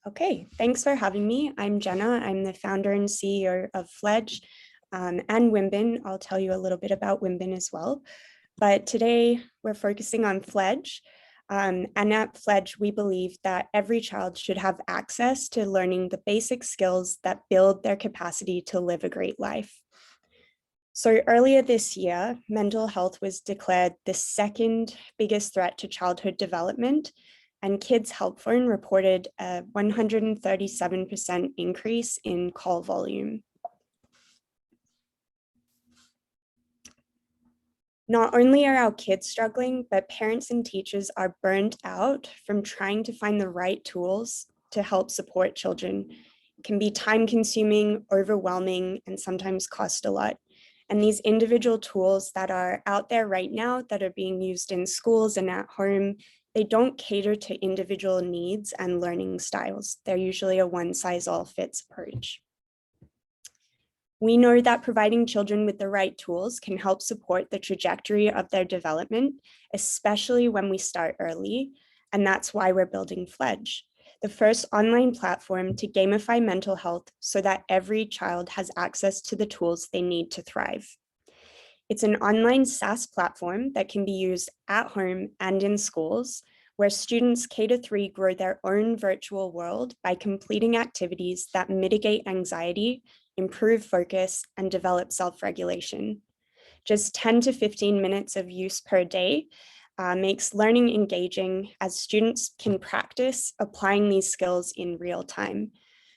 Okay, thanks for having me. I'm Jenna. I'm the founder and CEO of Fledge and Wimbin. I'll tell you a little bit about Wimbin as well. But today we're focusing on Fledge. And at Fledge, we believe that every child should have access to learning the basic skills that build their capacity to live a great life. So earlier this year, mental health was declared the second biggest threat to childhood development, and Kids Help Phone reported a 137% increase in call volume. Not only are our kids struggling, but parents and teachers are burned out from trying to find the right tools to help support children. It can be time-consuming, overwhelming, and sometimes cost a lot. And these individual tools that are out there right now that are being used in schools and at home, they don't cater to individual needs and learning styles. They're usually a one-size-all-fits approach. We know that providing children with the right tools can help support the trajectory of their development, especially when we start early, and that's why we're building Fledge, the first online platform to gamify mental health so that every child has access to the tools they need to thrive. It's an online SaaS platform that can be used at home and in schools, where students K-3 grow their own virtual world by completing activities that mitigate anxiety, improve focus, and develop self-regulation. Just 10 to 15 minutes of use per day makes learning engaging as students can practice applying these skills in real time.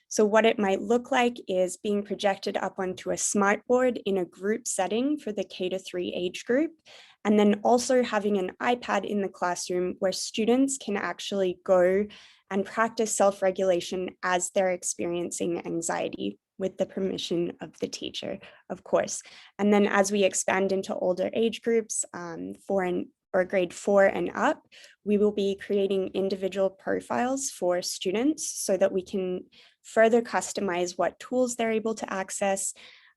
So what it might look like is being projected up onto a smartboard in a group setting for the K-3 age group, and then also having an iPad in the classroom where students can actually go and practice self-regulation as they're experiencing anxiety, with the permission of the teacher, of course. And then as we expand into older age groups, grade 4 and up, we will be creating individual profiles for students so that we can further customize what tools they're able to access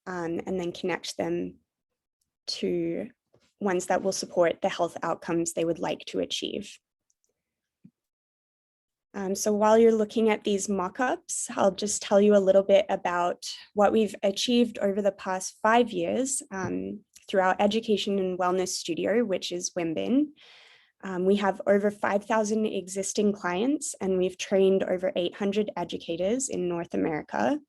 and then connect them to ones that will support the health outcomes they would like to achieve. So while you're looking at these mock-ups, I'll just tell you a little bit about what we've achieved over the past 5 years through our education and wellness studio, which is Wimbin. We have over 5,000 existing clients, and we've trained over 800 educators in North America.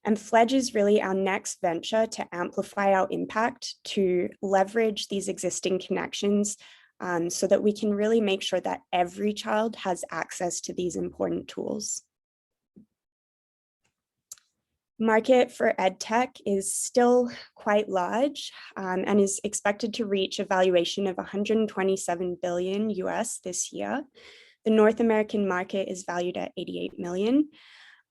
And Fledge is really our next venture to amplify our impact, to leverage these existing connections so that we can really make sure that every child has access to these important tools. Market for EdTech is still quite large and is expected to reach a valuation of 127 billion US this year. The North American market is valued at 88 million.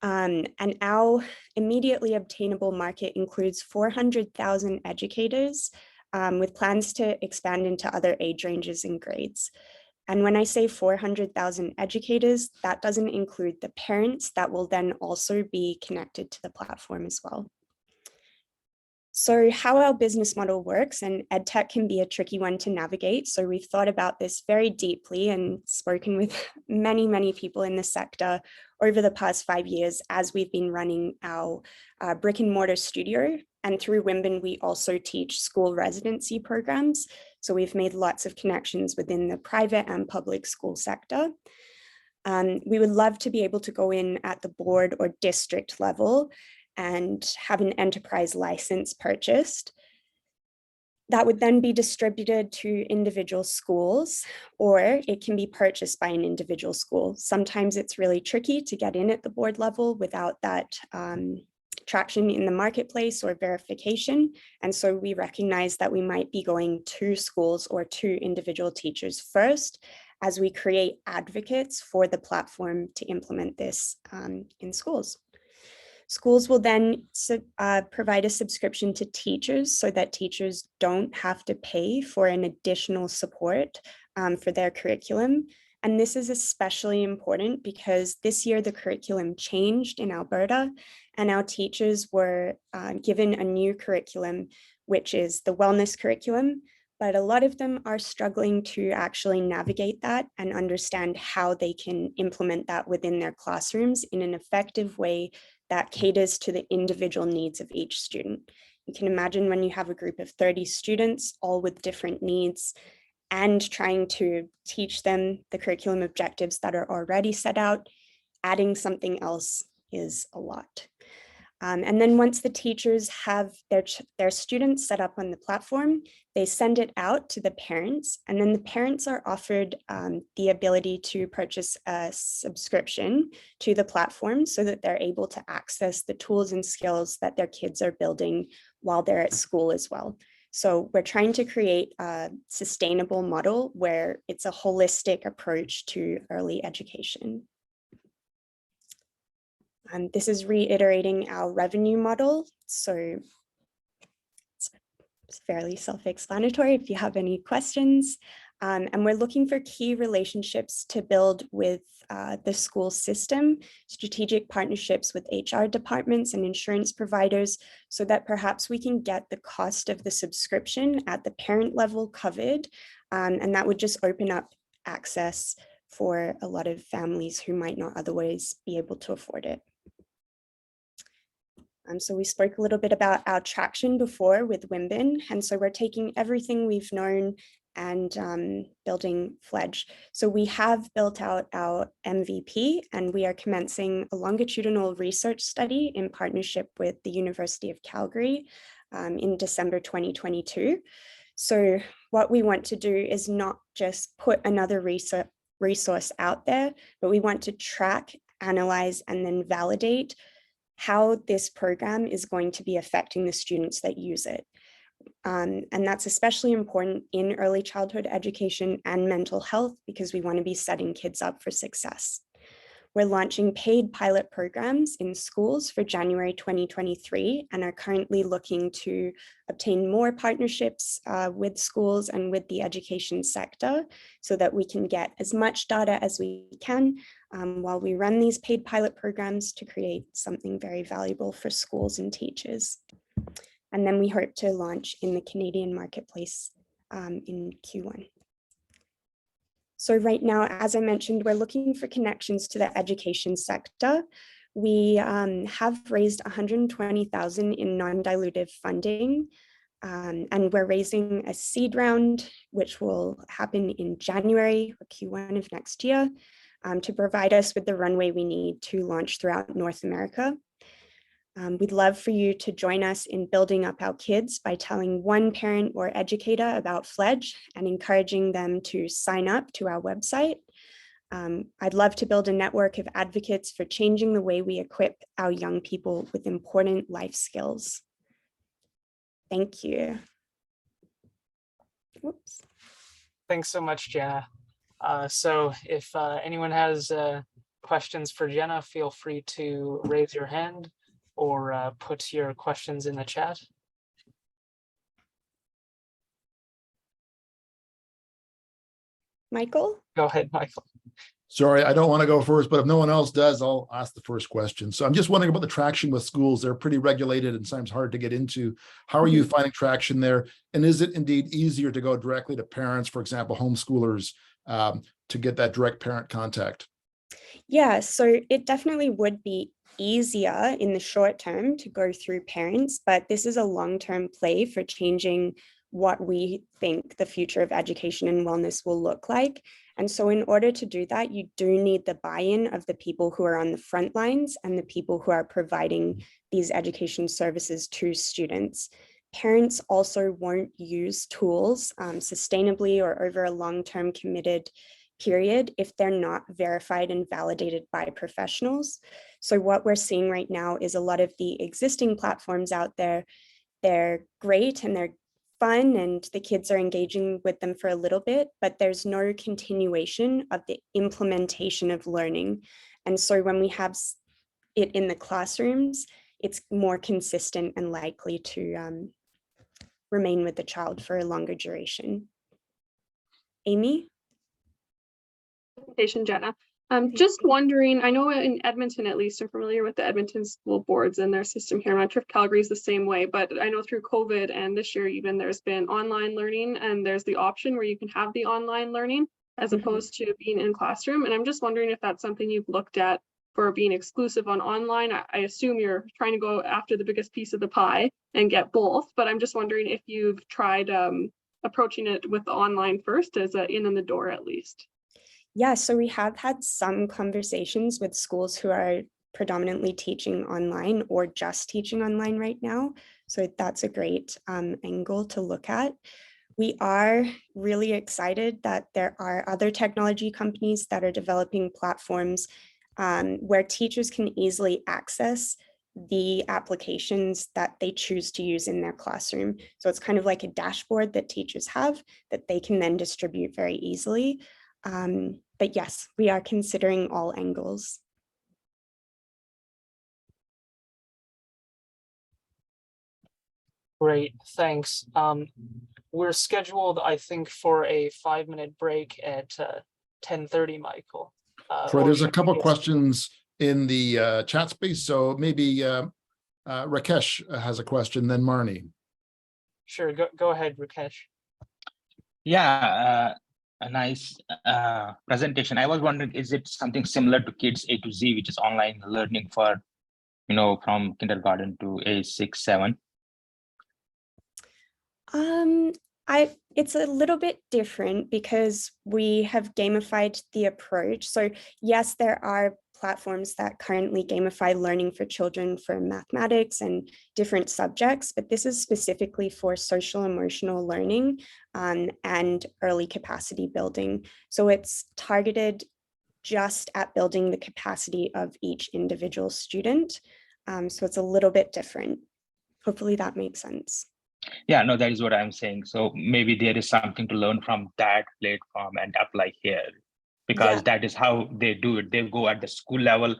And our immediately obtainable market includes 400,000 educators with plans to expand into other age ranges and grades. And when I say 400,000 educators, that doesn't include the parents that will then also be connected to the platform as well. So how our business model works, and EdTech can be a tricky one to navigate. So we've thought about this very deeply and spoken with many, many people in the sector over the past 5 years as we've been running our brick and mortar studio. And through Wimbin, we also teach school residency programs. So we've made lots of connections within the private and public school sector. We would love to be able to go in at the board or district level and have an enterprise license purchased. That would then be distributed to individual schools, or it can be purchased by an individual school. Sometimes it's really tricky to get in at the board level without that traction in the marketplace or verification. And so we recognize that we might be going to schools or to individual teachers first as we create advocates for the platform to implement this in schools. Schools will then provide a subscription to teachers so that teachers don't have to pay for an additional support for their curriculum. And this is especially important because this year the curriculum changed in Alberta and our teachers were given a new curriculum, which is the wellness curriculum, but a lot of them are struggling to actually navigate that and understand how they can implement that within their classrooms in an effective way that caters to the individual needs of each student. You can imagine when you have a group of 30 students, all with different needs, and trying to teach them the curriculum objectives that are already set out, adding something else is a lot. And then once the teachers have their students set up on the platform, they send it out to the parents, and then the parents are offered the ability to purchase a subscription to the platform so that they're able to access the tools and skills that their kids are building while they're at school as well. So we're trying to create a sustainable model where it's a holistic approach to early education. This is reiterating our revenue model. So it's fairly self-explanatory if you have any questions. And we're looking for key relationships to build with the school system, strategic partnerships with HR departments and insurance providers, so that perhaps we can get the cost of the subscription at the parent level covered. And that would just open up access for a lot of families who might not otherwise be able to afford it. So we spoke a little bit about our traction before with Wimbin, and so we're taking everything we've known and building Fledge. So we have built out our MVP, and we are commencing a longitudinal research study in partnership with the University of Calgary in December 2022. So what we want to do is not just put another resource out there, but we want to track, analyze, and then validate how this program is going to be affecting the students that use it. And that's especially important in early childhood education and mental health, because we want to be setting kids up for success. We're launching paid pilot programs in schools for January 2023 and are currently looking to obtain more partnerships with schools and with the education sector so that we can get as much data as we can while we run these paid pilot programs to create something very valuable for schools and teachers. And then we hope to launch in the Canadian marketplace in Q1. So right now, as I mentioned, we're looking for connections to the education sector. We have raised $120,000 in non-dilutive funding, and we're raising a seed round, which will happen in January or Q1 of next year, to provide us with the runway we need to launch throughout North America. We'd love for you to join us in building up our kids by telling one parent or educator about Fledge and encouraging them to sign up to our website. I'd love to build a network of advocates for changing the way we equip our young people with important life skills. Thank you. Whoops. Thanks so much, Jenna. So if anyone has questions for Jenna, feel free to raise your hand or put your questions in the chat. Michael? Go ahead, Michael. Sorry, I don't want to go first, but if no one else does, I'll ask the first question. So I'm just wondering about the traction with schools. They're pretty regulated and sometimes hard to get into. How are you finding traction there? And is it indeed easier to go directly to parents, for example, homeschoolers, to get that direct parent contact? Yeah, so it definitely would be easier in the short term to go through parents, but this is a long-term play for changing what we think the future of education and wellness will look like. And so in order to do that, you do need the buy-in of the people who are on the front lines and the people who are providing these education services to students. Parents also won't use tools sustainably or over a long-term committed period if they're not verified and validated by professionals. So what we're seeing right now is a lot of the existing platforms out there, they're great and they're fun and the kids are engaging with them for a little bit, but there's no continuation of the implementation of learning. And so when we have it in the classrooms, it's more consistent and likely to remain with the child for a longer duration. Amy? Presentation, Jenna. Thank Just you. wondering, I know in Edmonton, at least, I'm familiar with the Edmonton school boards and their system here. I'm not sure if Calgary's the same way, but I know through COVID and this year even there's been online learning, and there's the option where you can have the online learning as Mhm. opposed to being in classroom. And I'm just wondering if that's something you've looked at for being exclusive on online. I assume you're trying to go after the biggest piece of the pie and get both, but I'm just wondering if you've tried approaching it with the online first as a in the door at least. Yeah, so we have had some conversations with schools who are predominantly teaching online or just teaching online right now. So that's a great angle to look at. We are really excited that there are other technology companies that are developing platforms where teachers can easily access the applications that they choose to use in their classroom. So it's kind of like a dashboard that teachers have that they can then distribute very easily. But yes, we are considering all angles. Great, thanks. We're scheduled, I think, for a 5-minute break at 10:30, Michael. Troy, Or there's a should we couple get- questions in the chat space, so maybe Rakesh has a question, then Marnie. Sure, go ahead, Rakesh. Yeah, a nice presentation. I was wondering, is it something similar to Kids A to Z, which is online learning for, from kindergarten to age 6, 7? It's a little bit different because we have gamified the approach. So yes, there are platforms that currently gamify learning for children for mathematics and different subjects, but this is specifically for social emotional learning and early capacity building. So it's targeted just at building the capacity of each individual student. So it's a little bit different. Hopefully that makes sense. Yeah, no, that is what I'm saying. So maybe there is something to learn from that platform and apply here, because Yeah. that is how they do it. They go at the school level,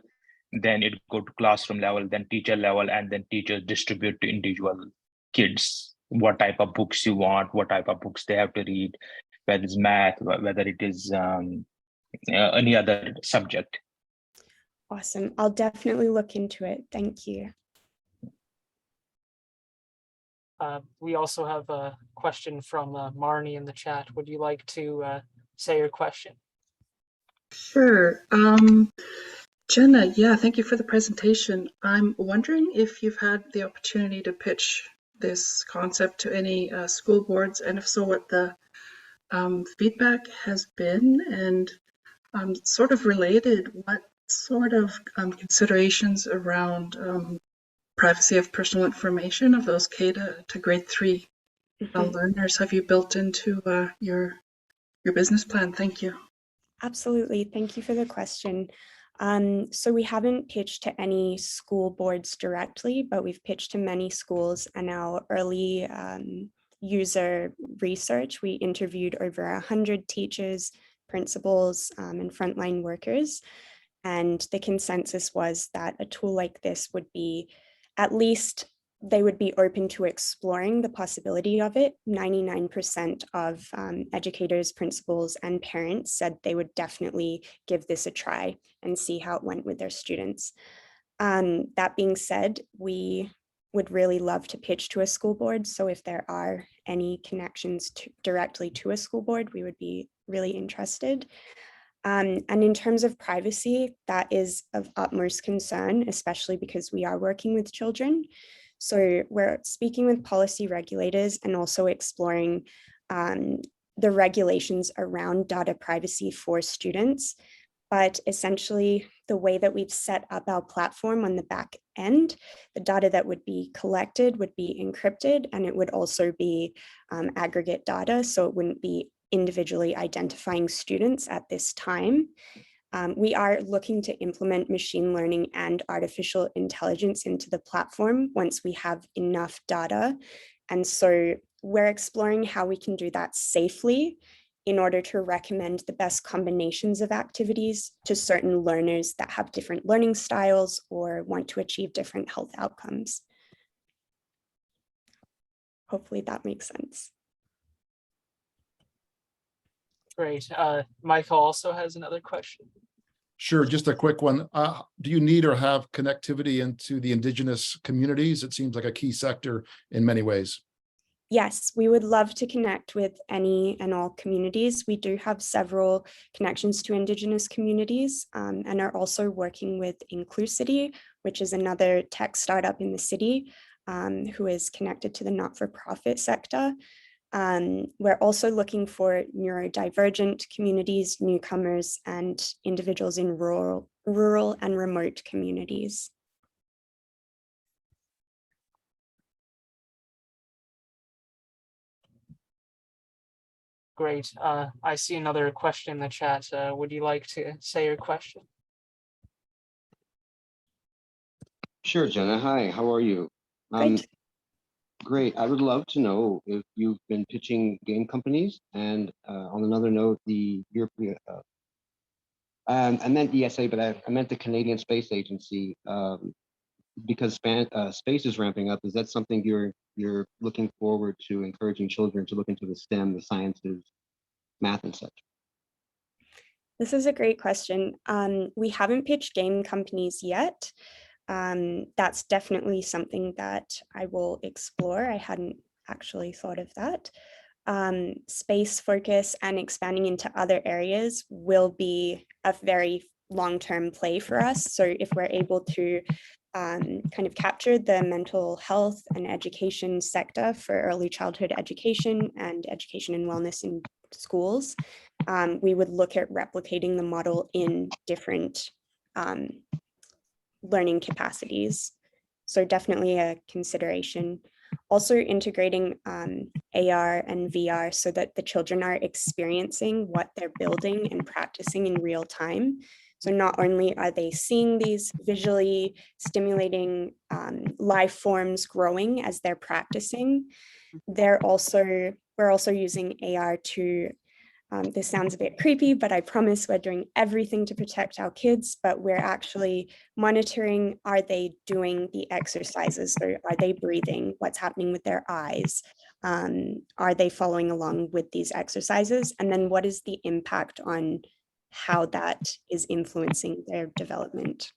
then it go to classroom level, then teacher level, and then teachers distribute to individual kids what type of books you want, what type of books they have to read, whether it's math, whether it is any other subject. Awesome. I'll definitely look into it. Thank you. We also have a question from Marnie in the chat. Would you like to say your question? Sure. Jenna, yeah, thank you for the presentation. I'm wondering if you've had the opportunity to pitch this concept to any school boards, and if so, what the feedback has been, and sort of related, what sort of considerations around privacy of personal information of those K to grade 3 learners have you built into your business plan? Thank you. Absolutely. Thank you for the question. So we haven't pitched to any school boards directly, but we've pitched to many schools, and our early user research, we interviewed over 100 teachers, principals, and frontline workers. And the consensus was that a tool like this would be, at least they would be open to exploring the possibility of it. 99% of educators, principals, and parents said they would definitely give this a try and see how it went with their students. That being said, we would really love to pitch to a school board. So if there are any connections directly to a school board, we would be really interested. And in terms of privacy, that is of utmost concern, especially because we are working with children. So we're speaking with policy regulators and also exploring the regulations around data privacy for students. But essentially, the way that we've set up our platform on the back end, the data that would be collected would be encrypted, and it would also be aggregate data. So it wouldn't be individually identifying students at this time. We are looking to implement machine learning and artificial intelligence into the platform once we have enough data. And so we're exploring how we can do that safely in order to recommend the best combinations of activities to certain learners that have different learning styles or want to achieve different health outcomes. Hopefully that makes sense. Great. Michael also has another question. Sure, just a quick one. Do you need or have connectivity into the Indigenous communities? It seems like a key sector in many ways. Yes, we would love to connect with any and all communities. We do have several connections to Indigenous communities and are also working with Inclusity, which is another tech startup in the city who is connected to the not-for-profit sector. We're also looking for neurodivergent communities, newcomers, and individuals in rural and remote communities. Great. I see another question in the chat. Would you like to say your question? Sure, Jenna. Hi, how are you? Great. Great. I would love to know if you've been pitching game companies, and on another note, the European, I meant ESA, but I meant the Canadian Space Agency, because space is ramping up. Is that something you're looking forward to, encouraging children to look into the STEM, the sciences, math, and such? This is a great question. We haven't pitched game companies yet. That's definitely something that I will explore. I hadn't actually thought of that. Space focus and expanding into other areas will be a very long-term play for us. So if we're able to kind of capture the mental health and education sector for early childhood education and education and wellness in schools, we would look at replicating the model in different learning capacities. So definitely a consideration. Also integrating AR and VR so that the children are experiencing what they're building and practicing in real time. So not only are they seeing these visually stimulating life forms growing as they're practicing, we're also using AR to this sounds a bit creepy, but I promise we're doing everything to protect our kids, but we're actually monitoring, are they doing the exercises? So are they breathing? What's happening with their eyes? Are they following along with these exercises? And then what is the impact on how that is influencing their development?